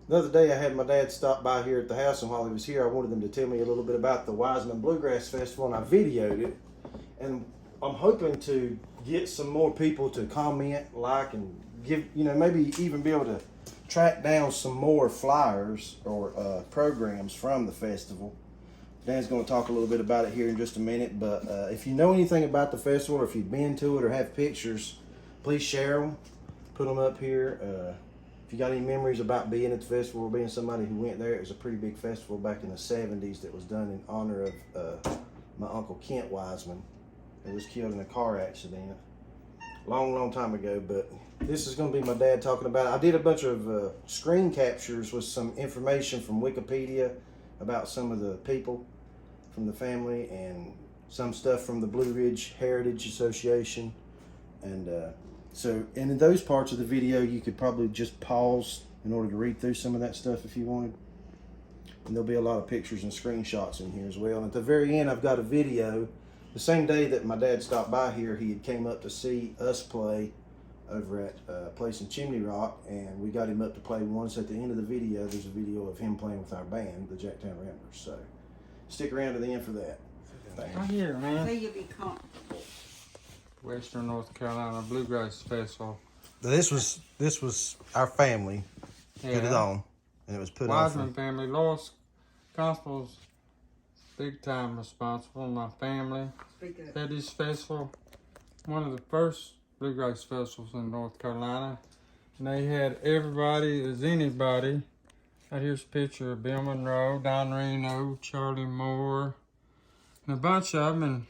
The other day I had my dad stop by here at the house, and while he was here I wanted him to tell me a little bit about the Wiseman Bluegrass Festival, and I videoed it. And I'm hoping to get some more people to comment, like, and give, maybe even be able to track down some more flyers or programs from the festival. Dan's going to talk a little bit about it here in just a minute, but if you know anything about the festival, or if you've been to it or have pictures, please share them, put them up here. If you got any memories about being at the festival or being somebody who went there, it was a pretty big festival back in the 70s that was done in honor of my Uncle Kent Wiseman, who was killed in a car accident long time ago. But this is going to be my dad talking about it. I did a bunch of screen captures with some information from Wikipedia about some of the people from the family and some stuff from the Blue Ridge Heritage Association. And and in those parts of the video, you could probably just pause in order to read through some of that stuff if you wanted. And there'll be a lot of pictures and screenshots in here as well. And at the very end, I've got a video. The same day that my dad stopped by here, he had came up to see us play over at a place in Chimney Rock, and we got him up to play once. At the end of the video, there's a video of him playing with our band, the JackTown Ramblers. So stick around to the end for that. Right here, man. So you'll be comfortable. Western North Carolina Bluegrass Festival. This was our family put it on, and it was put Wiseman on. family. Lois Constable's big time responsible. My family. Eddie's festival, one of the first bluegrass festivals in North Carolina, and they had everybody as anybody. Right here's a picture of Bill Monroe, Don Reno, Charlie Moore, and a bunch of them. And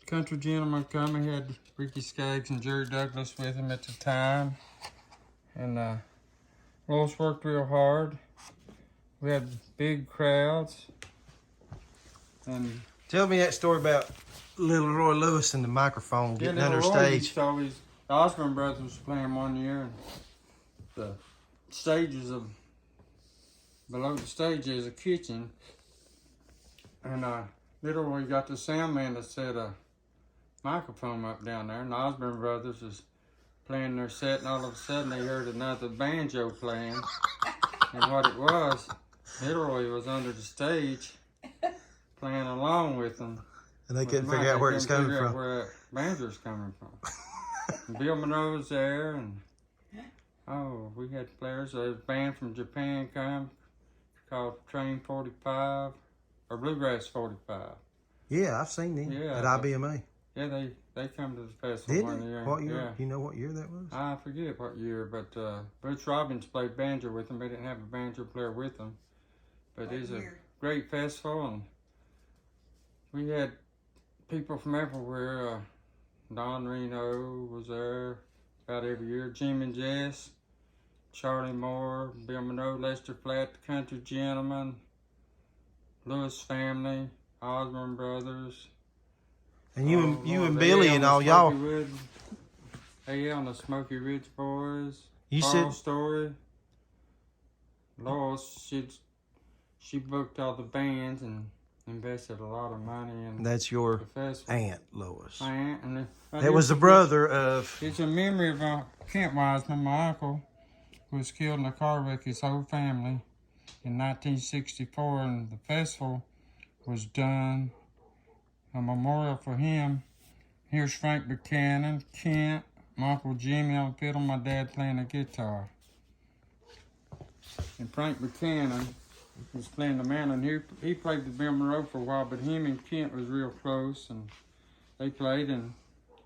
country gentlemen coming. He had Ricky Skaggs and Jerry Douglas with him at the time. And Lois worked real hard. We had big crowds. And Tell me that story about little Roy Lewis and the microphone getting under stage. The Osborne brothers was playing one year, and the stages of below the stage is a kitchen. And little Roy got the sound man that set a microphone up down there, and the Osborne brothers was playing their set, and all of a sudden they heard another banjo playing. And what it was, little Roy was under the stage playing along with them. And they couldn't figure out where it's coming from. Where that banjo's coming from. And Bill Monroe was there, and we had players. There was a band from Japan come called Train 45 or Bluegrass 45. Yeah, I've seen them at IBMA. Yeah, they come to the festival Did one they? year. What year? Yeah. You know what year that was? I forget what year, but Butch Robbins played banjo with them. They didn't have a banjo player with them, but it's a great festival, and we had people from everywhere. Don Reno was there about every year. Jim and Jess, Charlie Moore, Bill Monroe, Lester Flatt, the Country Gentlemen, Lewis family, Osborne brothers. And you and Billy and all y'all. On the Smoky Ridge Boys. You Carl said Story. Lois, she booked all the bands and invested a lot of money in. That's your the festival. aunt, Lois. My aunt, and that was the brother of. It's a memory of Kent Wiseman, my uncle, who was killed in a car wreck. His whole family in 1964, and the festival was done. A memorial for him. Here's Frank Buchanan, Kent, my Uncle Jimmy on the fiddle, my dad playing the guitar. And Frank Buchanan was playing the mandolin. He played the Bill Monroe for a while, but him and Kent was real close, and they played. And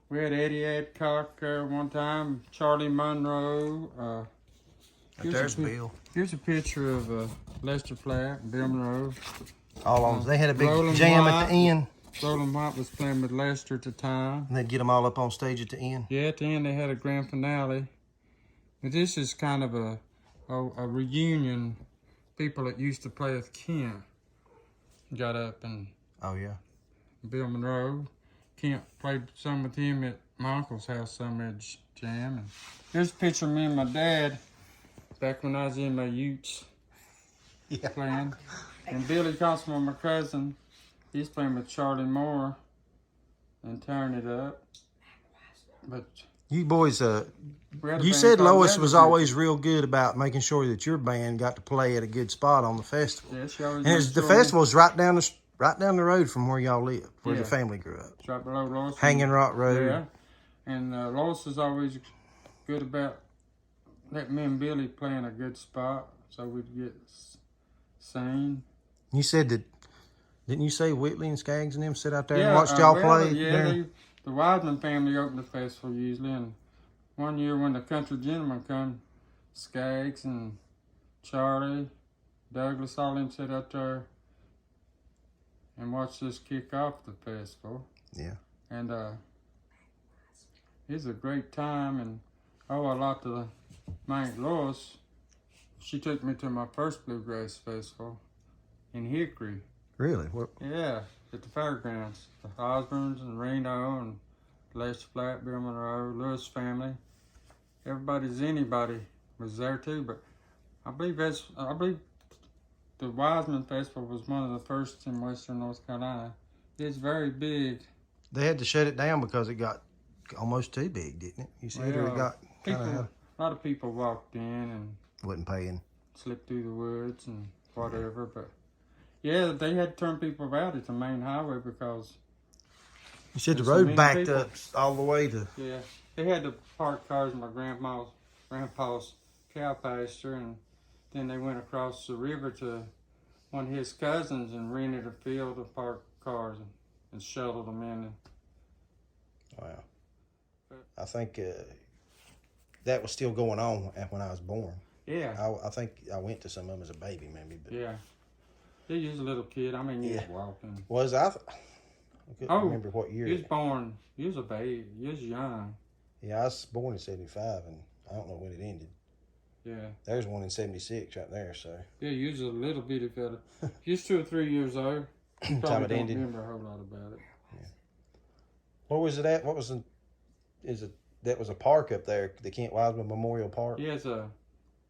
we had Eddie Adcock one time, Charlie Monroe. There's Bill. Here's a picture of Lester Flatt and Bill Monroe. All on. They had a big Roland jam White. at the end. Roland White was playing with Lester at the time. And they'd get them all up on stage at the end. Yeah, at the end they had a grand finale. But this is kind of a reunion. People that used to play with Kent got up, and Oh yeah. Bill Monroe, Kent played some with him at my uncle's house, some at jam. And here's a picture of me and my dad back when I was in my utes playing. And Billy Constable, my cousin, he's playing with Charlie Moore and tearing it up. But You boys, We had a you band said called Lois was Ramblers. always real good about making sure that your band got to play at a good spot on the festival. Yeah, she always And made the sure festival's right down the road from where y'all live, where the family grew up. It's right below Lois. Hanging Rock Road. Yeah. And Lois is always good about letting me and Billy play in a good spot so we'd get seen. You said that, didn't you say Whitley and Skaggs and them sit out there and Yeah, watched y'all well, play? Yeah, the Wiseman family opened the festival usually. And one year when the country gentlemen come, Skaggs and Charlie, Douglas, all them sit out there and watched us kick off the festival. Yeah. And it's a great time, and I owe a lot to the Aunt Lois. She took me to my first Bluegrass Festival in Hickory. Really? What? Yeah, at the fairgrounds. The Osborns and Reno and Les Flat, Bill Monroe, Lewis family. Anybody was there too, but I believe the Wiseman Festival was one of the first in Western North Carolina. It's very big. They had to shut it down because it got almost too big, didn't it? You said it got a lot of people walked in and wasn't paying. Slipped through the woods and whatever, but yeah, they had to turn people out at the main highway because you said the road backed up all the way to. Yeah, they had to park cars in my grandpa's cow pasture, and then they went across the river to one of his cousins and rented a field to park cars and shuttled them in. Wow. I think that was still going on when I was born. Yeah. I think I went to some of them as a baby, maybe. But yeah. He was a little kid. I mean, he was walking. Was I? I couldn't remember what year. He was born. He was a baby. He was young. Yeah, I was born in 75, and I don't know when it ended. Yeah. There's one in 76 right there, so. Yeah, he was a little bitty fella. He was 2 or 3 years old. Probably Time it don't ended. remember a whole lot about it. Yeah. Where was it at? That was a park up there, the Kent Wiseman Memorial Park? Yeah,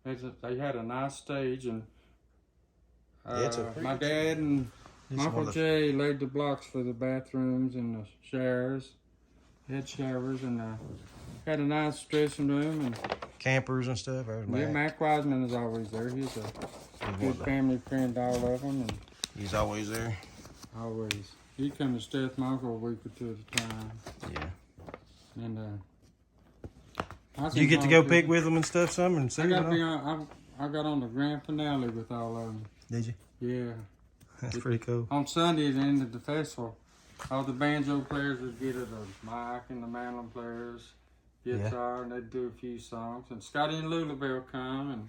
they had a nice stage, and my dad and Uncle Jay laid the blocks for the bathrooms and the showers. Had showers, and had a nice dressing room, and campers and stuff. Mac Wiseman is always there. He's a good family friend, all of them, and he's always there. Always. He'd come to stay with my uncle a week or two at a time. Yeah. And you get to go pick with them and stuff, some and see. I got on the grand finale with all of them. Did you? Yeah. That's pretty cool. On Sunday at the end of the festival, all the banjo players would get the mic, and the mandolin players, guitar, and they'd do a few songs. And Scotty and Lulabelle come, and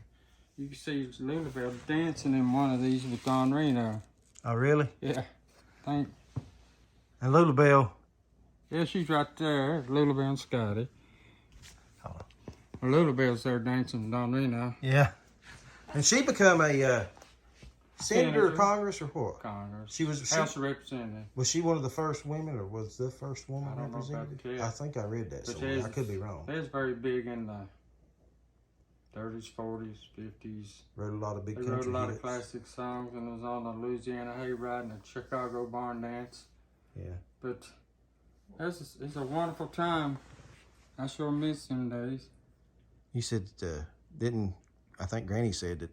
you can see Lulabelle dancing in one of these with Don Reno. Oh, really? Yeah. And Lulabelle. Yeah, she's right there. Lulabelle and Scotty. Oh. Well, Lulabelle's there dancing Don Reno. Yeah. And she become a senator of Congress or what? Congress. She was House of Representatives. Was she one of the first women, or was the first woman I don't representative? know about that. I think I read that somewhere. I could be wrong. They was very big in the 30s, 40s, 50s. Wrote a lot of big They country wrote a lot hits. of classic songs, and it was on the Louisiana Hayride and the Chicago Barn Dance. Yeah. But it's a wonderful time. I sure miss them days. You said, I think Granny said that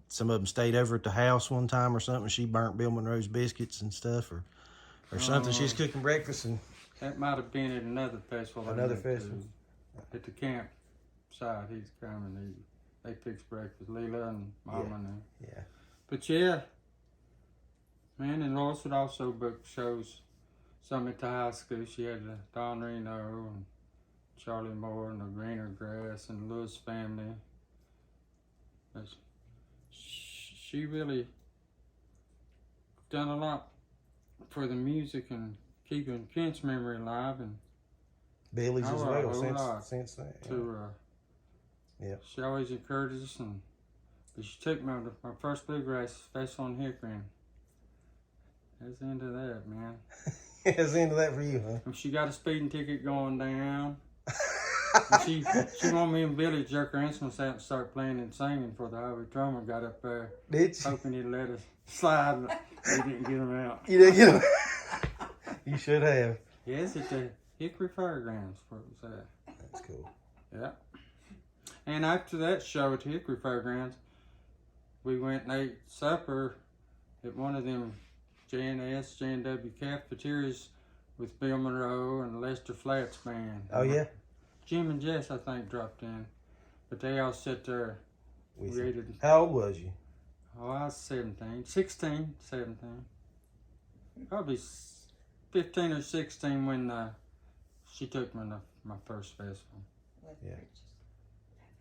some of them stayed over at the house one time or something. She burnt Bill Monroe's biscuits and stuff, or something. She's cooking breakfast and. That might have been at another festival. Another festival. At the campsite, he's coming. They fix breakfast. Leela and Mama and them. Yeah. But yeah, man, and Lois would also book shows. Some at the high school. She had Don Reno and Charlie Moore and the Greener Grass and the Lewis family. But she really done a lot for the music and keeping Kent's memory alive, and Billy's as well since that. Yeah. She always encouraged us, but she took me to my first Bluegrass Festival in Hickory. That's the end of that, man. That's the end of that for you, huh? And she got a speeding ticket going down. she wanted me and Billy to jerk our instruments out and start playing and singing before the highway drummer got up there. Did you? Hoping he'd let us slide, but we didn't get him out. You didn't get him? You should have. Yes, at the Hickory Fairgrounds where it was at. That's cool. Yeah. And after that show at Hickory Fairgrounds, we went and ate supper at one of them J&W cafeterias with Bill Monroe and Lester Flatt's band. Oh, yeah? Jim and Jess, I think, dropped in. But they all sat there. How old was you? Oh, I was 17. Probably 15 or 16 when she took me to my first festival. Yeah.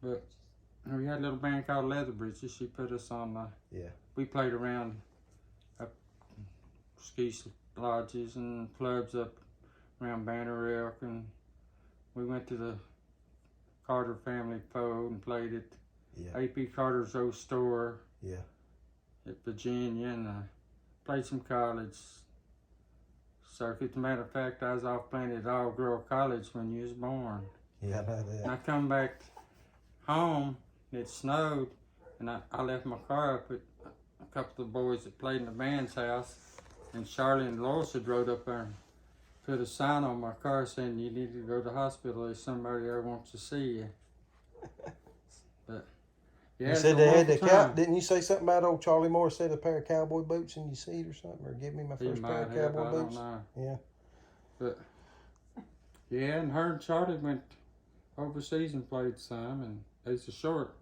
But we had a little band called Leather Breeches. She put us on yeah. We played around ski lodges and clubs up around Banner Elk, and we went to the Carter family Foe and played at A.P. Carter's old store at Virginia, and played some college circuit. As a matter of fact, I was off playing at All Girl College when you was born. Yeah, I know that. And I come back home, and it snowed, and I left my car up at a couple of the boys that played in the band's house, and Charlie and Lois had rode up there and put a sign on my car saying, "You need to go to the hospital, there's somebody there wants to see you." But yeah, you said they had the didn't you say something about old Charlie Morris had a pair of cowboy boots in your seat or something, or give me my first pair of cowboy boots? I don't know. Yeah. But yeah, and her and Charlie went overseas and played some, and there's a short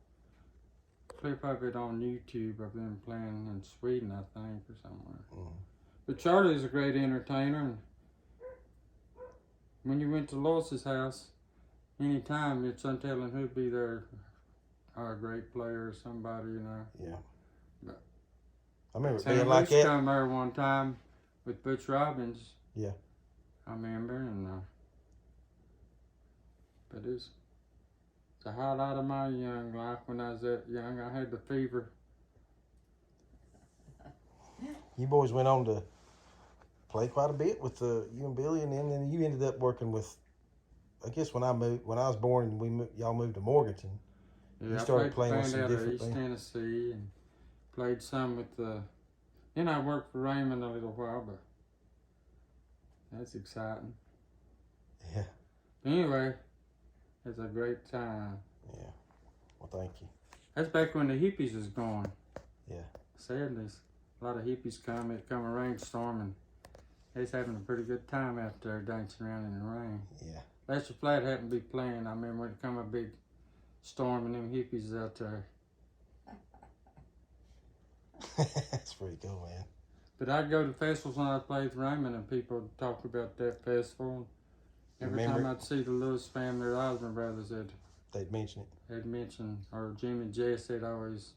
clip of it on YouTube of them playing in Sweden, I think, or somewhere. Mm. But Charlie's a great entertainer, and when you went to Lois's house, anytime it's untelling who'd be there, or a great player or somebody, you know. Yeah. But I remember Sam being like Luce that. come there one time with Butch Robbins. Yeah. I remember, and but it's a highlight of my young life. When I was that young, I had the fever. You boys went on to play quite a bit with you and Billy, and then you ended up working with. I guess when I was born, y'all moved to Morganton. Yeah, you started playing with with some different East things. Tennessee, and played some with then I worked for Raymond a little while, but that's exciting. Yeah. Anyway, it's a great time. Yeah. Well, thank you. That's back when the hippies was going. Yeah. 70s. A lot of hippies it come a rainstorm, and they was having a pretty good time out there dancing around in the rain. Yeah. Lester Flatt happened to be playing. I remember when it come a big storm and them hippies out there. That's pretty cool, man. But I'd go to festivals when I played with Raymond, and people would talk about that festival. Every time I'd see the Lewis family or Osmond brothers, they'd mention it. They'd mention, or Jim and Jess, they'd always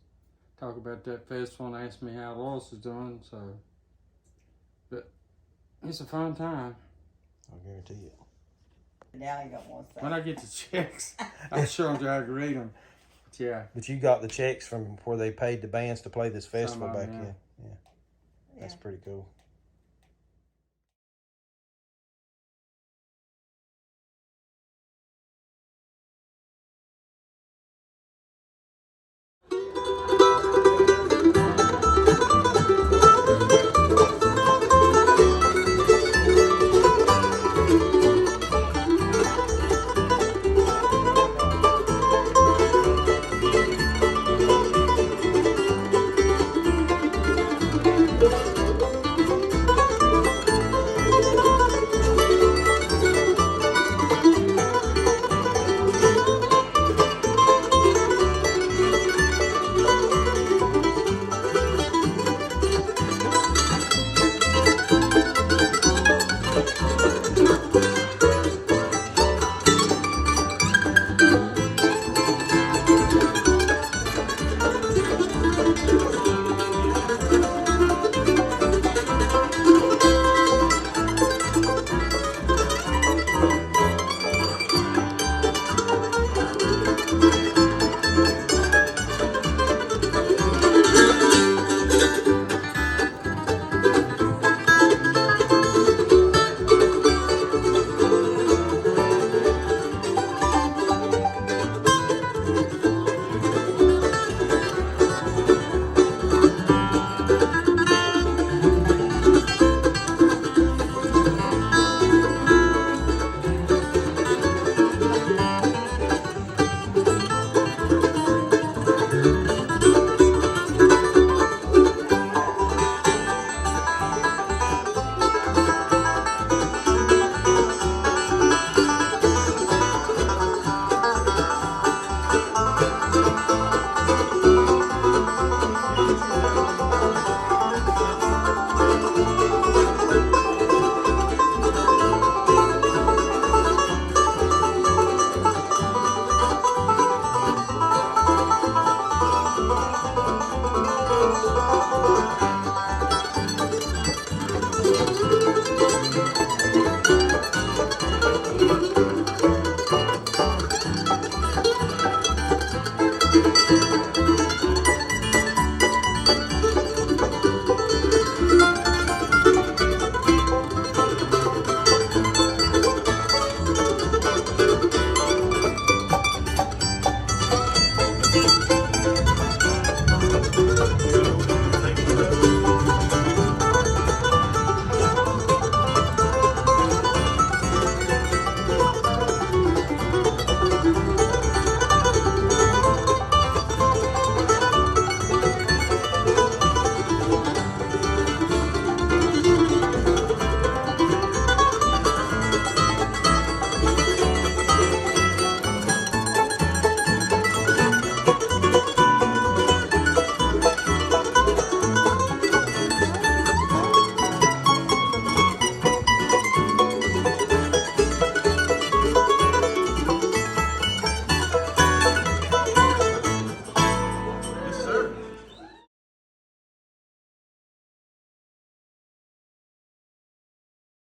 talk about that festival and ask me how Lois was doing. So, but it's a fun time. I'll guarantee it. Now you don't want to say. When I get the checks, I'm sure I'm trying to read them. But yeah. But you got the checks from where they paid the bands to play this festival back yeah. then. Yeah. That's pretty cool. Thank you.